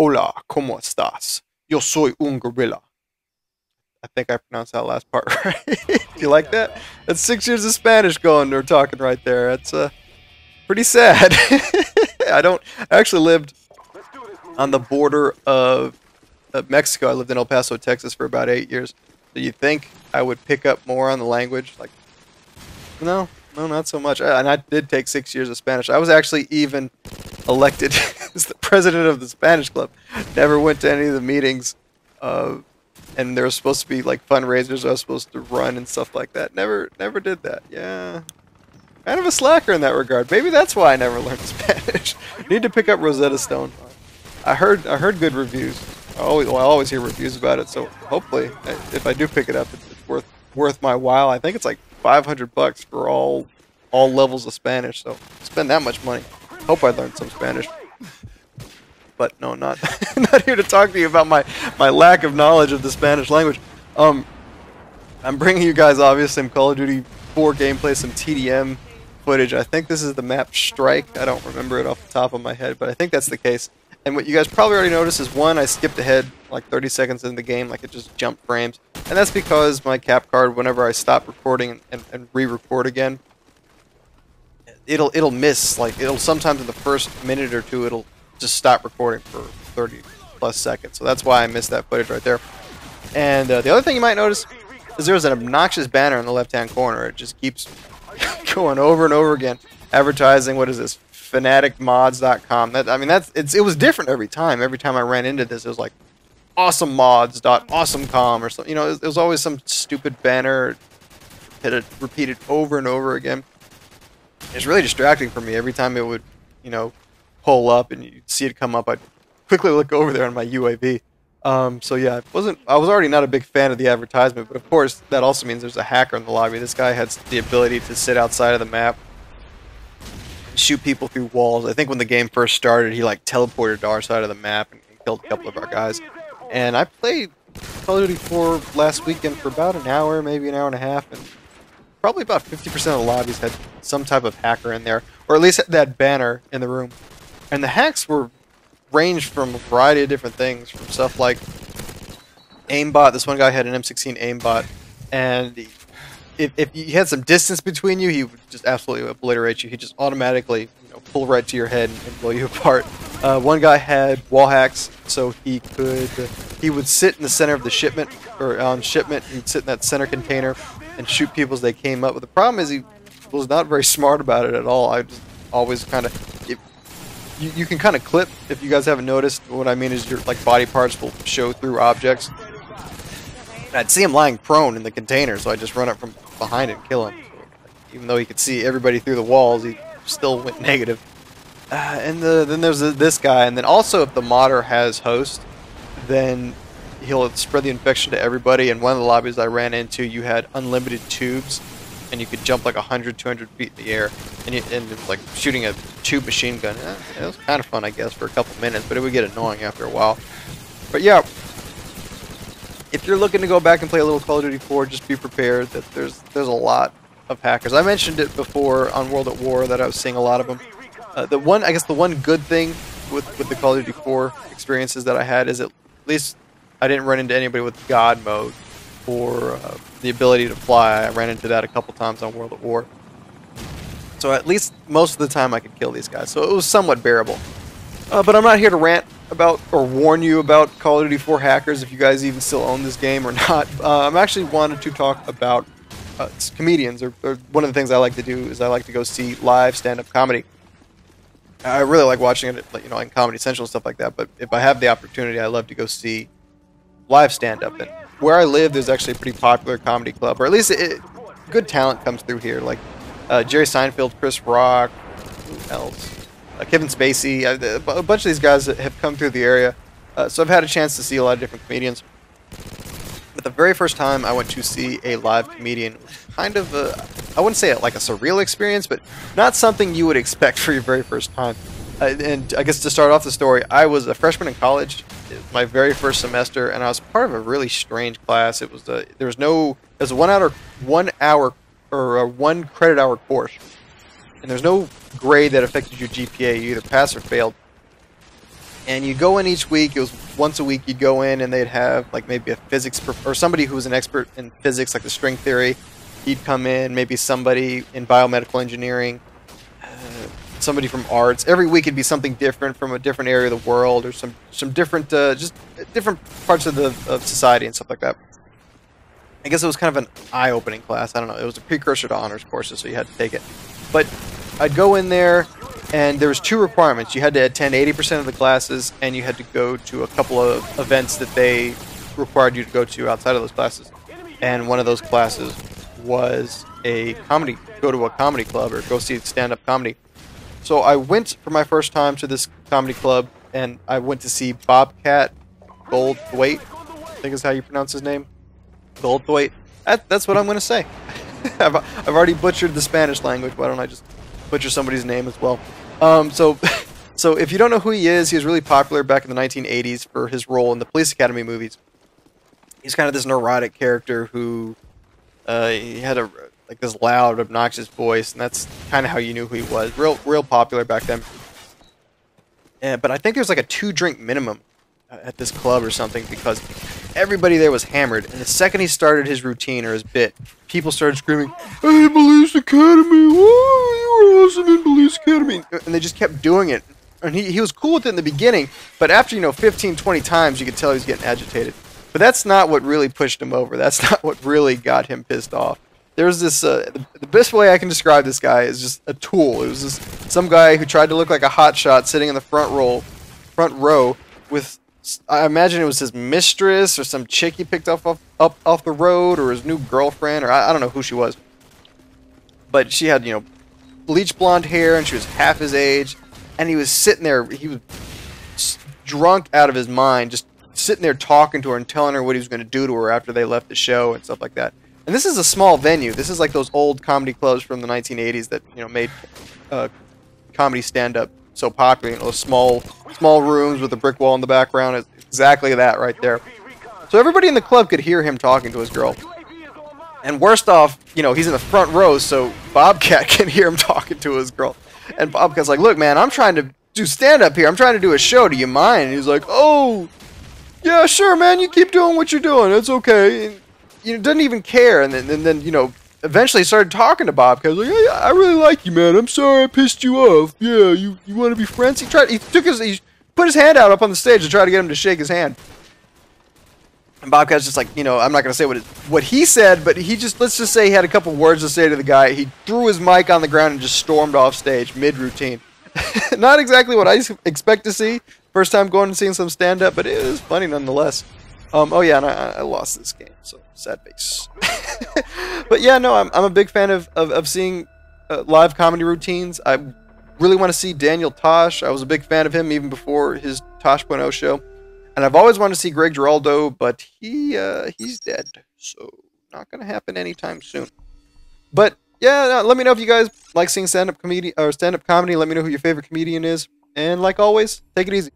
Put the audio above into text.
Hola, ¿cómo estás? Yo soy un gorilla. I think I pronounced that last part right. Do you like that? That's 6 years of Spanish going or talking right there. That's pretty sad. I actually lived on the border of Mexico. I lived in El Paso, Texas for about 8 years. Do you think I would pick up more on the language? Like, no, no, not so much. And I did take 6 years of Spanish. I was actually even elected as the president of the Spanish club. Never went to any of the meetings. And there was supposed to be like fundraisers I was supposed to run and stuff like that. Never did that. Yeah. Kind of a slacker in that regard. Maybe that's why I never learned Spanish. Need to pick up Rosetta Stone. I heard good reviews. I always hear reviews about it. So hopefully, if I do pick it up, it's worth my while. I think it's like $500 for all levels of Spanish. So spend that much money. Hope I learned some Spanish. But no, not not here to talk to you about my lack of knowledge of the Spanish language. I'm bringing you guys obviously some Call of Duty 4 gameplay, some TDM footage. I think this is the map Strike. I don't remember it off the top of my head, but I think that's the case. And what you guys probably already noticed is, one, I skipped ahead like 30 seconds into the game, like it just jumped frames. And that's because my cap card, whenever I stop recording and re-record again, it'll miss. Like, it'll sometimes in the first minute or two, it'll just stop recording for 30 plus seconds. So that's why I missed that footage right there. And the other thing you might notice is there's an obnoxious banner in the left-hand corner. It just keeps going over and over again, advertising, what is this, fanaticmods.com. It was different every time. Every time I ran into this, it was like awesomemods.awesomecom or something. You know, it was always some stupid banner that it repeated over and over again. It's really distracting for me. Every time it would, you know, pull up and you'd see it come up, I'd quickly look over there on my UAV. So yeah, I was already not a big fan of the advertisement, but of course that also means there's a hacker in the lobby. This guy has the ability to sit outside of the map and shoot people through walls. I think when the game first started, he like teleported to our side of the map and killed a couple of our guys. And I played Call of Duty 4 last weekend for about an hour, maybe an hour and a half, and probably about 50% of the lobbies had some type of hacker in there, or at least that banner in the room. And the hacks ranged from a variety of different things, from stuff like aimbot. This one guy had an M16 aimbot, and if you had some distance between you, he would just absolutely obliterate you. He'd just automatically, you know, pull right to your head and blow you apart. One guy had wall hacks, so he would sit in the center of the shipment, or on shipment, he'd sit in that center container and shoot people as they came up. But the problem is he was not very smart about it at all. I just always kind of... You can kind of clip, if you guys haven't noticed. What I mean is your like body parts will show through objects. And I'd see him lying prone in the container, so I just run up from behind and kill him. So, even though he could see everybody through the walls, he still went negative. Then there's this guy, and then also if the modder has host, then he'll spread the infection to everybody. And one of the lobbies I ran into, you had unlimited tubes, and you could jump like 100, 200 feet in the air, and it was like shooting a tube machine gun. It was kind of fun, I guess, for a couple minutes, but it would get annoying after a while. But yeah, if you're looking to go back and play a little Call of Duty 4, just be prepared that there's a lot of hackers. I mentioned it before on World at War that I was seeing a lot of them. The one good thing with the Call of Duty 4 experiences that I had is at least I didn't run into anybody with God mode or the ability to fly. I ran into that a couple times on World at War. So at least most of the time I could kill these guys. So it was somewhat bearable. But I'm not here to rant about or warn you about Call of Duty 4 hackers, if you guys even still own this game or not. I'm actually wanted to talk about comedians. Or one of the things I like to do is I like to go see live stand-up comedy. I really like watching it, you know, in Comedy Central and stuff like that. But if I have the opportunity, I love to go see live stand-up. And where I live, there's actually a pretty popular comedy club, or at least good talent comes through here, like Jerry Seinfeld, Chris Rock, who else? Kevin Spacey. A bunch of these guys that have come through the area, so I've had a chance to see a lot of different comedians. But the very first time I went to see a live comedian was kind of I wouldn't say like a surreal experience, but not something you would expect for your very first time. And I guess to start off the story, I was a freshman in college, my very first semester, and I was part of a really strange class. It was a 1 hour or a 1 credit hour course, and there's no grade that affected your GPA. You either passed or failed. And you go in each week. It was once a week you'd go in, and they'd have like maybe a physics or somebody who was an expert in physics, like the string theory. He'd come in, maybe somebody in biomedical engineering, somebody from arts. Every week it'd be something different from a different area of the world, or some different just different parts of society and stuff like that. I guess it was kind of an eye-opening class. I don't know. It was a precursor to honors courses, so you had to take it. But I'd go in there, and there was 2 requirements. You had to attend 80% of the classes, and you had to go to a couple of events that they required you to go to outside of those classes. And one of those classes was go to a comedy club or go see stand-up comedy. So I went for my first time to this comedy club, and I went to see Bobcat Goldthwait, I think is how you pronounce his name. Goldthwait. That's what I'm going to say. I've already butchered the Spanish language. Why don't I just butcher somebody's name as well? So if you don't know who he was really popular back in the 1980s for his role in the Police Academy movies. He's kind of this neurotic character who he had like this loud, obnoxious voice, and that's kind of how you knew who he was. Real popular back then. But I think there's like a 2-drink minimum at this club or something, because everybody there was hammered, and the second he started his routine or his bit, people started screaming, "Hey, Police Academy! Whoa, you were awesome in Police Academy!" And they just kept doing it. And he was cool with it in the beginning, but after, 15, 20 times, you could tell he was getting agitated. But that's not what really pushed him over. That's not what really got him pissed off. There's this, the best way I can describe this guy is just a tool. It was just some guy who tried to look like a hotshot sitting in the front row with, I imagine it was his mistress or some chick he picked up off the road, or his new girlfriend, or I don't know who she was. But she had, bleach blonde hair, and she was half his age, and he was sitting there, he was drunk out of his mind, just sitting there talking to her and telling her what he was going to do to her after they left the show and stuff like that. And this is a small venue. This is like those old comedy clubs from the 1980s that, made comedy stand-up so popular. Small rooms with a brick wall in the background. It's exactly that right there. So everybody in the club could hear him talking to his girl. And worst off, he's in the front row, so Bobcat can hear him talking to his girl. And Bobcat's like, "Look, man, I'm trying to do stand-up here. I'm trying to do a show. Do you mind?" And he's like, "Oh, yeah, sure, man. You keep doing what you're doing. It's okay." And, doesn't even care. And then eventually started talking to Bobcat. Like, "Hey, I really like you, man. I'm sorry I pissed you off. Yeah, you want to be friends?" He put his hand out up on the stage to try to get him to shake his hand. And Bobcat's just like, I'm not going to say what he said, but let's just say he had a couple words to say to the guy. He threw his mic on the ground and just stormed off stage mid-routine. Not exactly what I expect to see. First time going and seeing some stand-up, but it was funny nonetheless. Oh yeah, and I lost this game, so sad face. But yeah, no, I'm a big fan of seeing live comedy routines. I really want to see Daniel Tosh. I was a big fan of him even before his Tosh.0 show. And I've always wanted to see Greg Giraldo, but he's dead, so not going to happen anytime soon. But yeah, let me know if you guys like seeing stand-up comedy. Let me know who your favorite comedian is. And like always, take it easy.